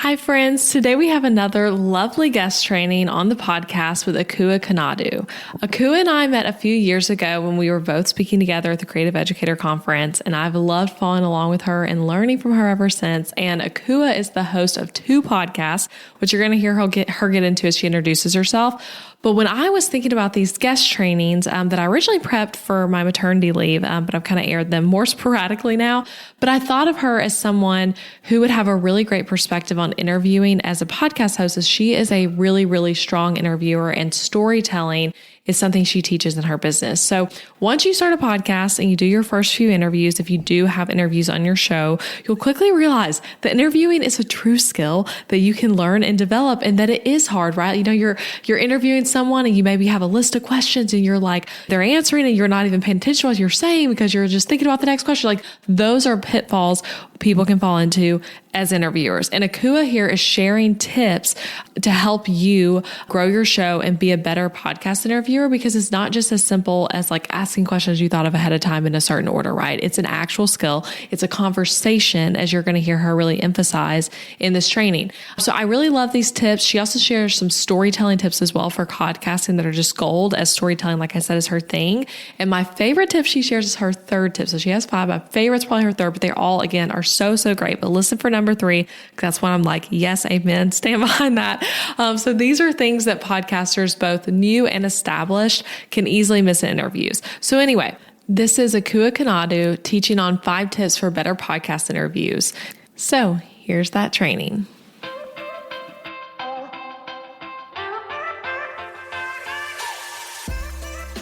Hi friends, today we have another lovely guest training on the podcast with Akua Konadu. Akua and I met a few years ago when we were both speaking together at the Creative Educator Conference, and I've loved following along with her and learning from her ever since. And Akua is the host of 2 podcasts, which you're going to hear her get into as she introduces herself. But when I was thinking about these guest trainings that I originally prepped for my maternity leave, but I've kind of aired them more sporadically now, but I thought of her as someone who would have a really great perspective on interviewing as a podcast host, as she is a really, really strong interviewer, and storytelling is something she teaches in her business. So once you start a podcast and you do your first few interviews, if you do have interviews on your show, you'll quickly realize that interviewing is a true skill that you can learn and develop, and that it is hard, right? You know, you're interviewing someone and you maybe have a list of questions and you're like, they're answering and you're not even paying attention to what you're saying because you're just thinking about the next question. Like, those are pitfalls people can fall into as interviewers. And Akua here is sharing tips to help you grow your show and be a better podcast interviewer, because it's not just as simple as like asking questions you thought of ahead of time in a certain order, right? It's an actual skill. It's a conversation, as you're going to hear her really emphasize in this training. So I really love these tips. She also shares some storytelling tips as well for podcasting that are just gold, as storytelling, like I said, is her thing. And my favorite tip she shares is her third tip. So she has 5. My favorite's probably her third, but they all, again, are so great. But listen for number 3, because that's when I'm like, yes, amen, stand behind that. So these are things that podcasters, both new and established, can easily miss in interviews. So anyway, this is Akua Konadu teaching on 5 tips for better podcast interviews. So here's that training.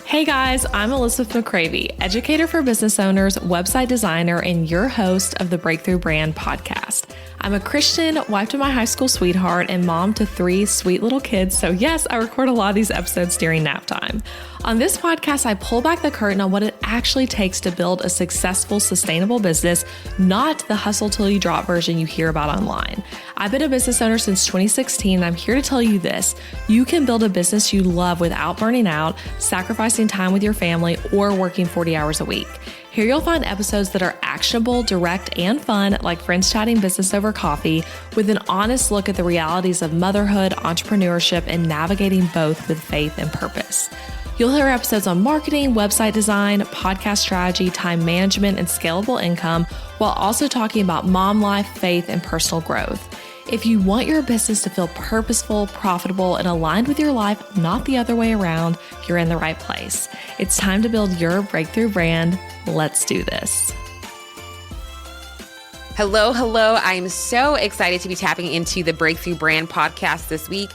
Hey guys, I'm Elizabeth McCravey, educator for business owners, website designer, and your host of the Breakthrough Brand podcast. I'm a Christian, wife to my high school sweetheart, and mom to 3 sweet little kids. So yes, I record a lot of these episodes during nap time. On this podcast, I pull back the curtain on what it actually takes to build a successful, sustainable business, not the hustle till you drop version you hear about online. I've been a business owner since 2016, and I'm here to tell you this: you can build a business you love without burning out, sacrificing time with your family, or working 40 hours a week. Here you'll find episodes that are actionable, direct, and fun, like friends chatting business over coffee, with an honest look at the realities of motherhood, entrepreneurship, and navigating both with faith and purpose. You'll hear episodes on marketing, website design, podcast strategy, time management, and scalable income, while also talking about mom life, faith, and personal growth. If you want your business to feel purposeful, profitable, and aligned with your life, not the other way around, you're in the right place. It's time to build your breakthrough brand. Let's do this. Hello. I'm so excited to be tapping into the Breakthrough Brand podcast this week.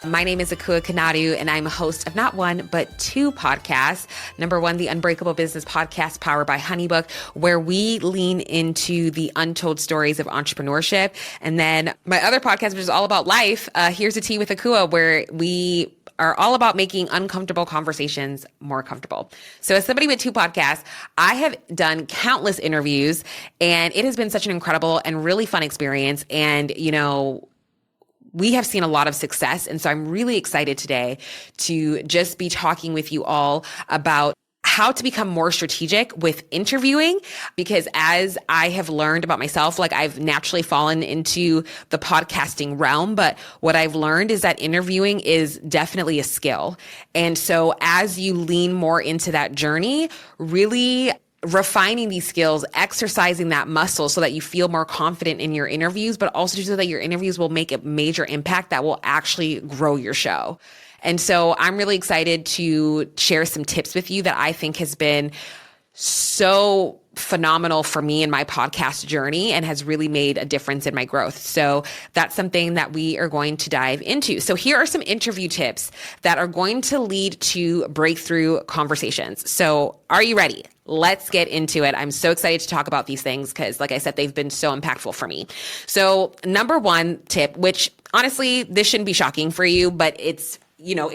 My name is Akua Konadu, and I'm a host of not 1, but 2 podcasts. Number 1, the Unbreakable Business Podcast, powered by HoneyBook, where we lean into the untold stories of entrepreneurship. And then my other podcast, which is all about life, Here's a Tea with Akua, where we are all about making uncomfortable conversations more comfortable. So as somebody with 2 podcasts, I have done countless interviews, and it has been such an incredible and really fun experience. And, you know, we have seen a lot of success. And so I'm really excited today to just be talking with you all about how to become more strategic with interviewing, because as I have learned about myself, like I've naturally fallen into the podcasting realm, but what I've learned is that interviewing is definitely a skill. And so as you lean more into that journey, really refining these skills, exercising that muscle so that you feel more confident in your interviews, but also so that your interviews will make a major impact that will actually grow your show. And so I'm really excited to share some tips with you that I think has been so phenomenal for me in my podcast journey and has really made a difference in my growth. So that's something that we are going to dive into. So here are some interview tips that are going to lead to breakthrough conversations. So are you ready? Let's get into it. I'm so excited to talk about these things because, like I said, they've been so impactful for me. So number 1 tip, which honestly, this shouldn't be shocking for you, but it's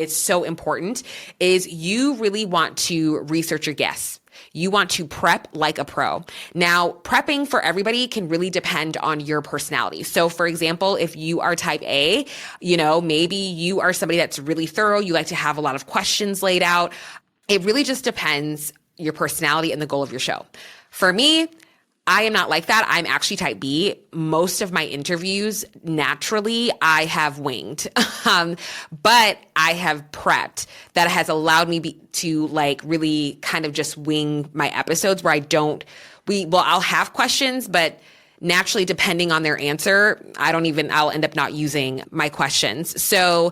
so important, is you really want to research your guests. You want to prep like a pro. Now, prepping for everybody can really depend on your personality. So for example, if you are type A, maybe you are somebody that's really thorough. You like to have a lot of questions laid out. It really just depends your personality and the goal of your show. For me, I am not like that. I'm actually type B. Most of my interviews, naturally, I have winged. But I have prepped. That has allowed me to like really kind of just wing my episodes where I'll have questions, but naturally, depending on their answer, I'll end up not using my questions. So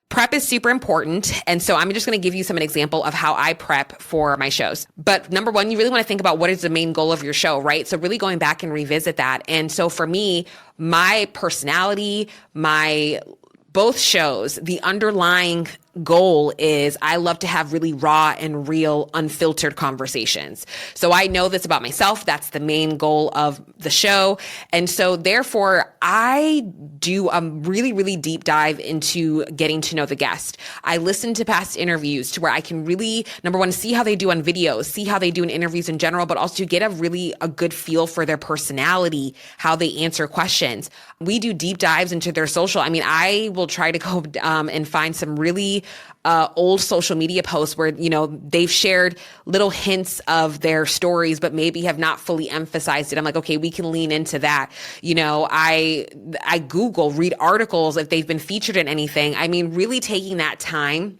prep is super important. And so I'm just going to give you an example of how I prep for my shows. But number one, you really want to think about what is the main goal of your show, right? So really going back and revisit that. And so for me, my personality, both shows, the underlying goal is I love to have really raw and real, unfiltered conversations. So I know this about myself. That's the main goal of the show. And so therefore, I do a really, really deep dive into getting to know the guest. I listen to past interviews to where I can really, number one, see how they do on videos, see how they do in interviews in general, but also to get a good feel for their personality, how they answer questions. We do deep dives into their social. I mean, I will try to go and find some really old social media posts where, they've shared little hints of their stories, but maybe have not fully emphasized it. I'm like, okay, we can lean into that. I Google, read articles if they've been featured in anything. I mean, really taking that time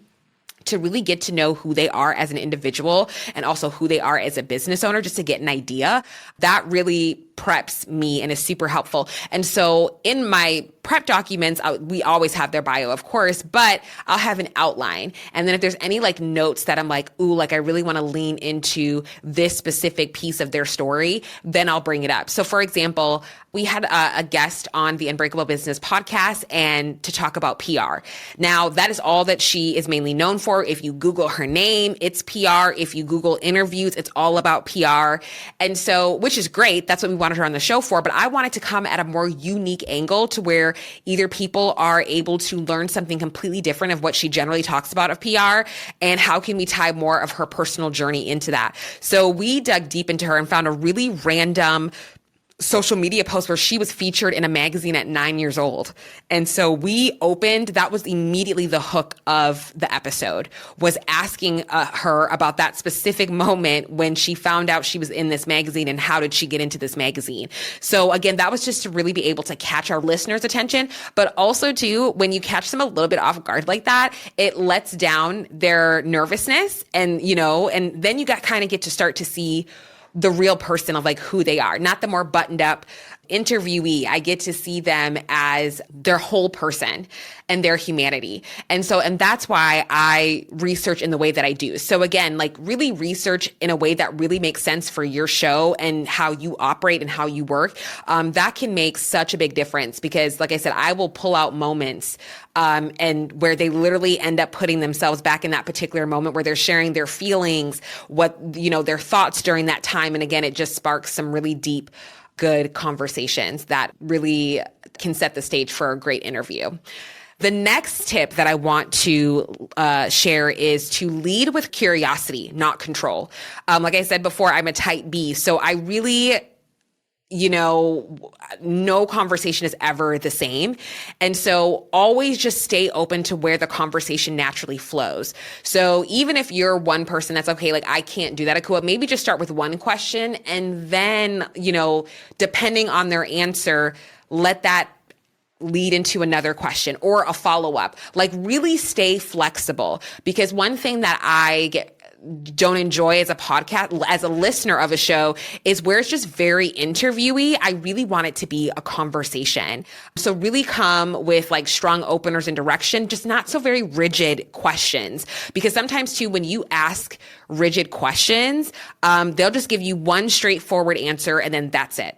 to really get to know who they are as an individual and also who they are as a business owner, just to get an idea. That really preps me and is super helpful. And so in my prep documents, we always have their bio, of course, but I'll have an outline. And then if there's any like notes that I'm like, ooh, like I really want to lean into this specific piece of their story, then I'll bring it up. So for example, we had a guest on the Unbreakable Business podcast and to talk about PR. Now that is all that she is mainly known for. If you Google her name, it's PR. If you Google interviews, it's all about PR. And so, which is great. That's what we wanted her on the show for, but I wanted to come at a more unique angle to where either people are able to learn something completely different of what she generally talks about of PR, and how can we tie more of her personal journey into that. So we dug deep into her and found a really random social media post where she was featured in a magazine at 9 years old. And so that was immediately the hook of the episode, was asking her about that specific moment when she found out she was in this magazine and how did she get into this magazine. So again, that was just to really be able to catch our listeners' attention, but also too, when you catch them a little bit off guard like that, it lets down their nervousness and then you kind of get to start to see the real person of like who they are, not the more buttoned up interviewee. I get to see them as their whole person and their humanity. And that's why I research in the way that I do. So again, like really research in a way that really makes sense for your show and how you operate and how you work. That can make such a big difference because like I said, I will pull out moments and where they literally end up putting themselves back in that particular moment where they're sharing their feelings, their thoughts during that time. And again, it just sparks some really deep, good conversations that really can set the stage for a great interview. The next tip that I want to share is to lead with curiosity, not control. Like I said before, I'm a type B, so I really no conversation is ever the same. And so always just stay open to where the conversation naturally flows. So even if you're one person that's okay, like I can't do that, Akua, maybe just start with one question and then, depending on their answer, let that lead into another question or a follow-up. Like really stay flexible, because one thing that I don't enjoy as a podcast, as a listener of a show, is where it's just very interviewee. I really want it to be a conversation. So really come with like strong openers and direction, just not so very rigid questions. Because sometimes too, when you ask rigid questions, they'll just give you one straightforward answer and then that's it.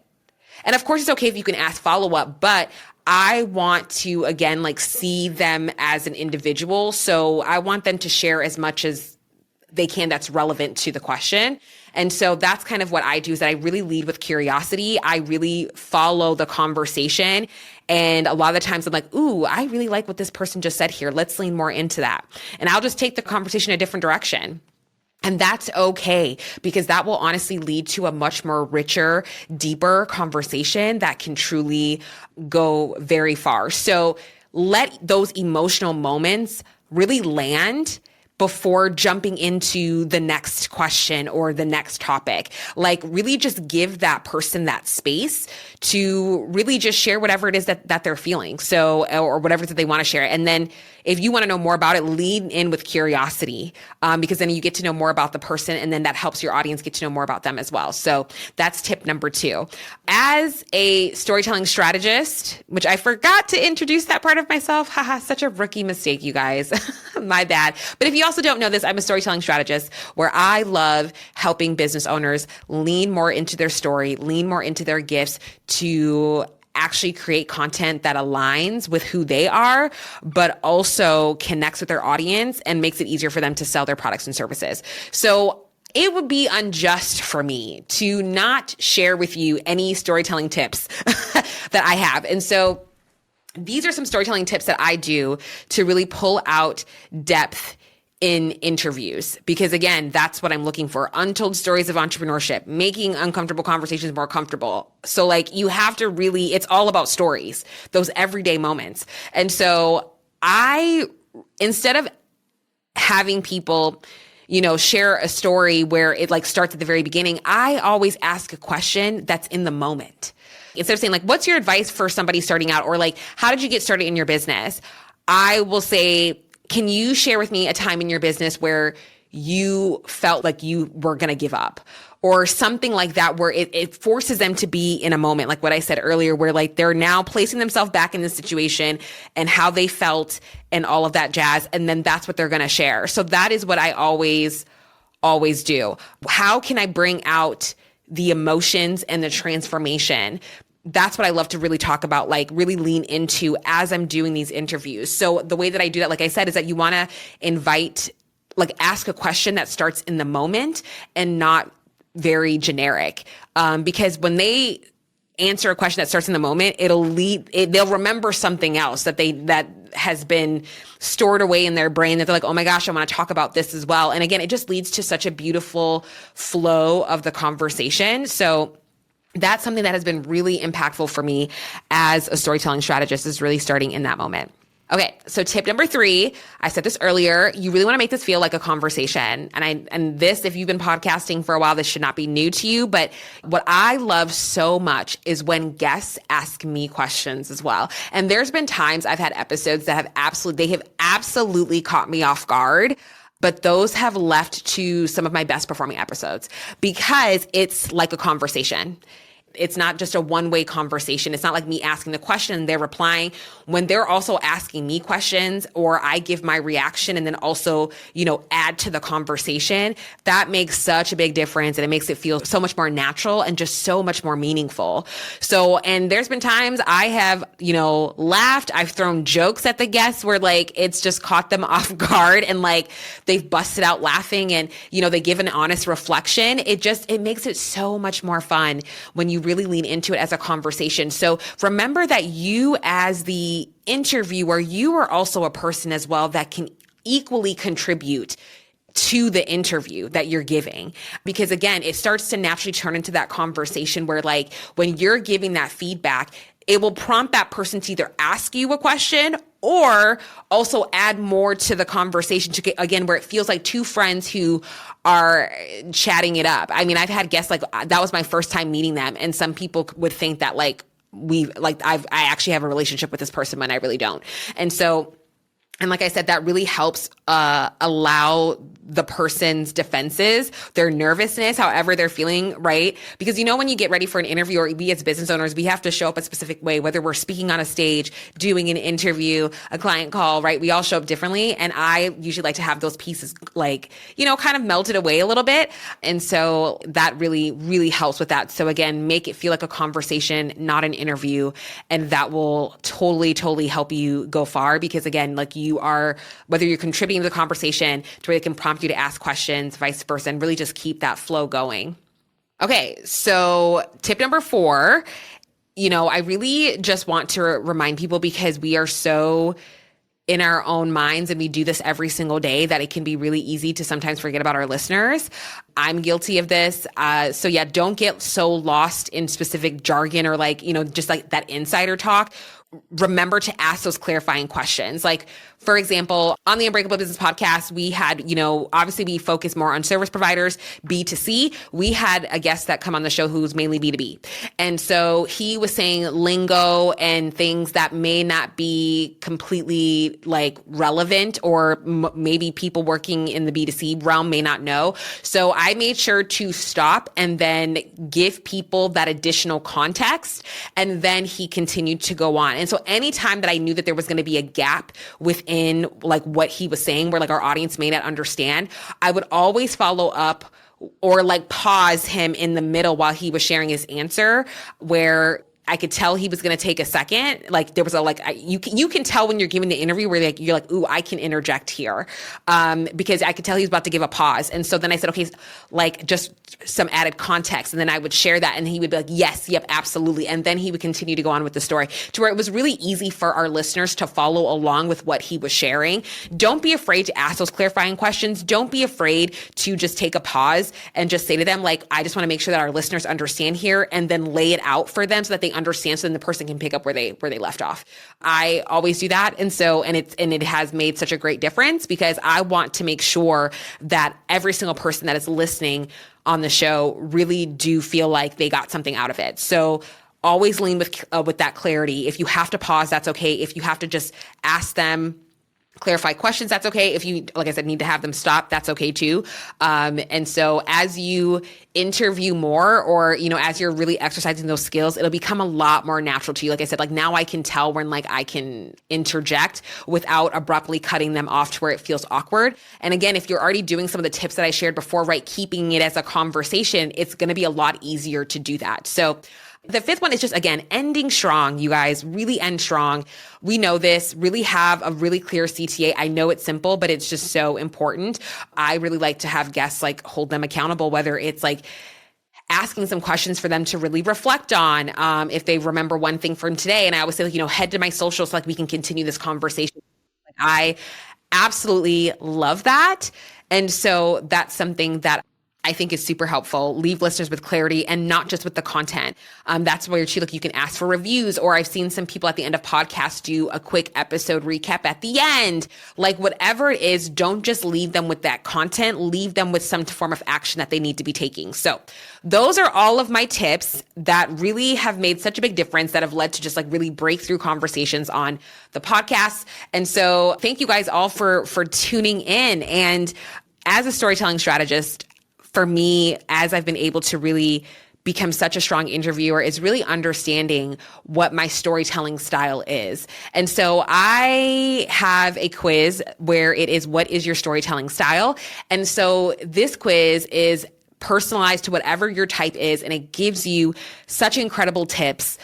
And of course it's okay if you can ask follow-up, but I want to, again, like see them as an individual. So I want them to share as much as they can that's relevant to the question. And so that's kind of what I do, is that I really lead with curiosity. I really follow the conversation. And a lot of the times I'm like, ooh, I really like what this person just said here. Let's lean more into that. And I'll just take the conversation a different direction. And that's okay, because that will honestly lead to a much more richer, deeper conversation that can truly go very far. So let those emotional moments really land before jumping into the next question or the next topic. Like really just give that person that space to really just share whatever it is that they're feeling. So, or whatever that they want to share. And then if you want to know more about it, lean in with curiosity, because then you get to know more about the person, and then that helps your audience get to know more about them as well. So that's tip number 2. As a storytelling strategist, which I forgot to introduce that part of myself. Haha, such a rookie mistake, you guys. My bad. But if you also don't know this, I'm a storytelling strategist where I love helping business owners lean more into their story, lean more into their gifts to actually create content that aligns with who they are, but also connects with their audience and makes it easier for them to sell their products and services. So it would be unjust for me to not share with you any storytelling tips that I have. And so these are some storytelling tips that I do to really pull out depth in interviews, because again, that's what I'm looking for. Untold stories of entrepreneurship, making uncomfortable conversations more comfortable. So like you have to really, it's all about stories, those everyday moments. And so instead of having people, share a story where it like starts at the very beginning, I always ask a question that's in the moment. Instead of saying like, what's your advice for somebody starting out? Or like, how did you get started in your business? I will say, can you share with me a time in your business where you felt like you were going to give up, or something like that, where it forces them to be in a moment, like what I said earlier, where like they're now placing themselves back in the situation and how they felt and all of that jazz. And then that's what they're going to share. So that is what I always do. How can I bring out the emotions and the transformation? That's what I love to really talk about, like really lean into as I'm doing these interviews. So the way that I do that, like I said, is that you want to ask a question that starts in the moment and not very generic. Because when they answer a question that starts in the moment, they'll remember something else that has been stored away in their brain, that they're like, oh my gosh, I want to talk about this as well. And again, it just leads to such a beautiful flow of the conversation. So that's something that has been really impactful for me as a storytelling strategist, is really starting in that moment. Okay, so tip number 3, I said this earlier, you really want to make this feel like a conversation. And this, if you've been podcasting for a while, this should not be new to you, but what I love so much is when guests ask me questions as well. And there's been times I've had episodes that have absolutely caught me off guard, but those have left to some of my best performing episodes because it's like a conversation. It's not just a one-way conversation. It's not like me asking the question and they're replying. When they're also asking me questions, or I give my reaction and then also, add to the conversation, that makes such a big difference, and it makes it feel so much more natural and just so much more meaningful. So, and there's been times I have, laughed. I've thrown jokes at the guests where like it's just caught them off guard and like they've busted out laughing, and, they give an honest reflection. It makes it so much more fun when you really lean into it as a conversation. So remember that you, as the interviewer, you are also a person as well that can equally contribute to the interview that you're giving. Because again, it starts to naturally turn into that conversation where like when you're giving that feedback, it will prompt that person to either ask you a question or also add more to the conversation to get, again, where it feels like two friends who are chatting it up. I mean, I've had guests like that was my first time meeting them, and some people would think that I actually have a relationship with this person when I really don't. And like I said, that really helps allow the person's defenses, their nervousness, however they're feeling, right? Because when you get ready for an interview, or we as business owners, we have to show up a specific way, whether we're speaking on a stage, doing an interview, a client call, right? We all show up differently. And I usually like to have those pieces kind of melted away a little bit. And so that really, really helps with that. So again, make it feel like a conversation, not an interview. And that will totally, totally help you go far, because again, whether you're contributing to the conversation to where it can prompt you to ask questions, vice versa, and really just keep that flow going. Okay, so tip number 4, I really just want to remind people, because we are so in our own minds and we do this every single day, that it can be really easy to sometimes forget about our listeners. I'm guilty of this. So yeah, don't get so lost in specific jargon or just like that insider talk. remember to ask those clarifying questions. Like, for example, on the Unbreakable Business podcast, we had, obviously we focus more on service providers, B2C. We had a guest that come on the show who's mainly B2B. And so he was saying lingo and things that may not be completely like relevant, or maybe people working in the B2C realm may not know. So I made sure to stop and then give people that additional context. And then he continued to go on. And so anytime that I knew that there was going to be a gap within like what he was saying, where like our audience may not understand, I would always follow up or like pause him in the middle while he was sharing his answer, where I could tell he was going to take a second. Like there was you can tell when you're giving the interview where you're like, ooh, I can interject here. Because I could tell he was about to give a pause. And so then I said, okay, like just some added context. And then I would share that and he would be like, yes, yep, absolutely. And then he would continue to go on with the story to where it was really easy for our listeners to follow along with what he was sharing. Don't be afraid to ask those clarifying questions. Don't be afraid to just take a pause and just say to them, like, I just want to make sure that our listeners understand here, and then lay it out for them so that they understand, so then the person can pick up where they left off. I always do that. And it has made such a great difference, because I want to make sure that every single person that is listening on the show really do feel like they got something out of it. So always lean with that clarity. If you have to pause, that's okay. If you have to just ask them clarify questions, that's okay. If you, like I said, need to have them stop, that's okay too. And so as you interview more, or, as you're really exercising those skills, it'll become a lot more natural to you. Like I said, like now I can tell when like I can interject without abruptly cutting them off to where it feels awkward. And again, if you're already doing some of the tips that I shared before, right, keeping it as a conversation, it's going to be a lot easier to do that. So the fifth one is just, again, ending strong, you guys. Really end strong. We know this. Really have a really clear CTA. I know it's simple, but it's just so important. I really like to have guests like hold them accountable, whether it's like asking some questions for them to really reflect on, if they remember one thing from today. And I always say, head to my socials so like we can continue this conversation. I absolutely love that. And so that's something that I think is super helpful. Leave listeners with clarity and not just with the content. That's where you can ask for reviews, or I've seen some people at the end of podcasts do a quick episode recap at the end. Like whatever it is, don't just leave them with that content, leave them with some form of action that they need to be taking. So those are all of my tips that really have made such a big difference, that have led to just like really breakthrough conversations on the podcast. And so thank you guys all for tuning in. And as a storytelling strategist, for me, as I've been able to really become such a strong interviewer, is really understanding what my storytelling style is. And so I have a quiz where it is, what is your storytelling style? And so this quiz is personalized to whatever your type is, and it gives you such incredible tips,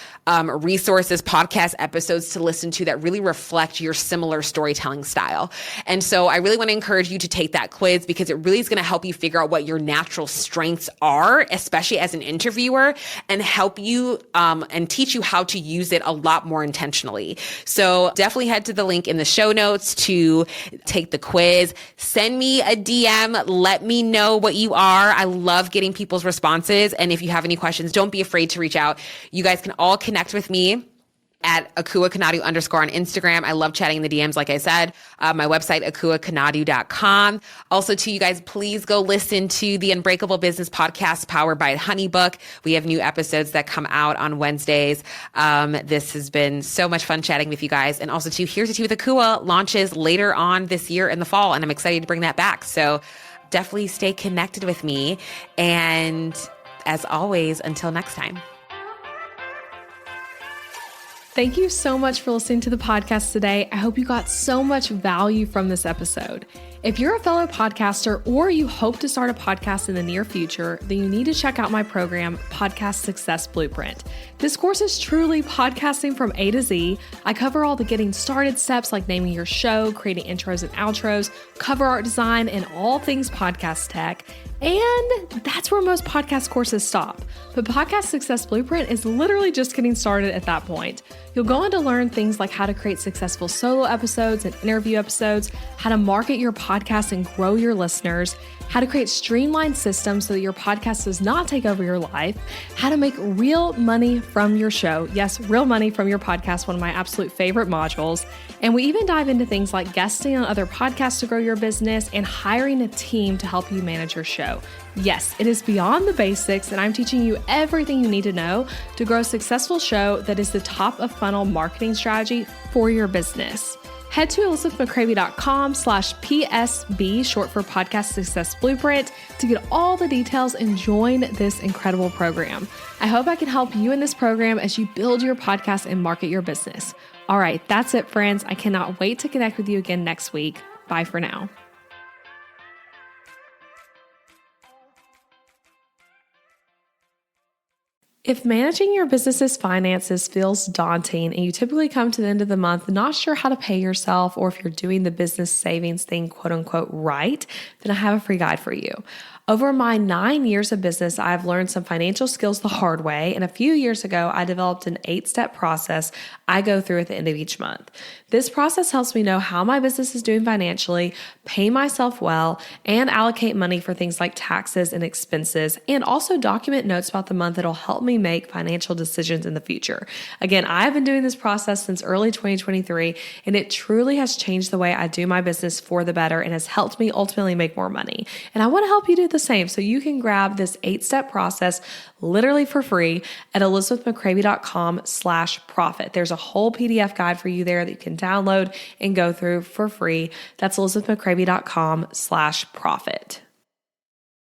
resources, podcast episodes to listen to that really reflect your similar storytelling style. And so I really want to encourage you to take that quiz, because it really is going to help you figure out what your natural strengths are, especially as an interviewer, and help you and teach you how to use it a lot more intentionally. So definitely head to the link in the show notes to take the quiz. Send me a DM. Let me know what you are. I love getting people's responses. And if you have any questions, don't be afraid to reach out. You guys can all connect with me at Akua Konadu _ on Instagram. I love chatting in the DMs, like I said. My website, akuakonadu.com. Also, to you guys, please go listen to the Unbreakable Business podcast powered by HoneyBook. We have new episodes that come out on Wednesdays. This has been so much fun chatting with you guys. And also, to Here's the Tea with Akua launches later on this year in the fall, and I'm excited to bring that back. So definitely stay connected with me. And as always, until next time. Thank you so much for listening to the podcast today. I hope you got so much value from this episode. If you're a fellow podcaster, or you hope to start a podcast in the near future, then you need to check out my program, Podcast Success Blueprint. This course is truly podcasting from A to Z. I cover all the getting started steps, like naming your show, creating intros and outros, cover art design, and all things podcast tech. And that's where most podcast courses stop. But Podcast Success Blueprint is literally just getting started at that point. You'll go on to learn things like how to create successful solo episodes and interview episodes, how to market your podcast and grow your listeners, how to create streamlined systems so that your podcast does not take over your life, how to make real money from your show. Yes, real money from your podcast, one of my absolute favorite modules. And we even dive into things like guesting on other podcasts to grow your business and hiring a team to help you manage your show. Yes, it is beyond the basics, and I'm teaching you everything you need to know to grow a successful show that is the top of funnel marketing strategy for your business. Head to elizabethmccravy.com/PSB, short for Podcast Success Blueprint, to get all the details and join this incredible program. I hope I can help you in this program as you build your podcast and market your business. All right, that's it, friends. I cannot wait to connect with you again next week. Bye for now. If managing your business's finances feels daunting and you typically come to the end of the month not sure how to pay yourself, or if you're doing the business savings thing, quote unquote, right, then I have a free guide for you. Over my 9 years of business, I've learned some financial skills the hard way, and a few years ago, I developed an 8-step process I go through at the end of each month. This process helps me know how my business is doing financially, pay myself well, and allocate money for things like taxes and expenses, and also document notes about the month that'll help me make financial decisions in the future. Again, I've been doing this process since early 2023, and it truly has changed the way I do my business for the better and has helped me ultimately make more money. And I want to help you do the same. So you can grab this 8-step process literally for free at elizabethmccravy.com/profit. There's a whole PDF guide for you there that you can download and go through for free. That's elizabethmccravy.com/profit.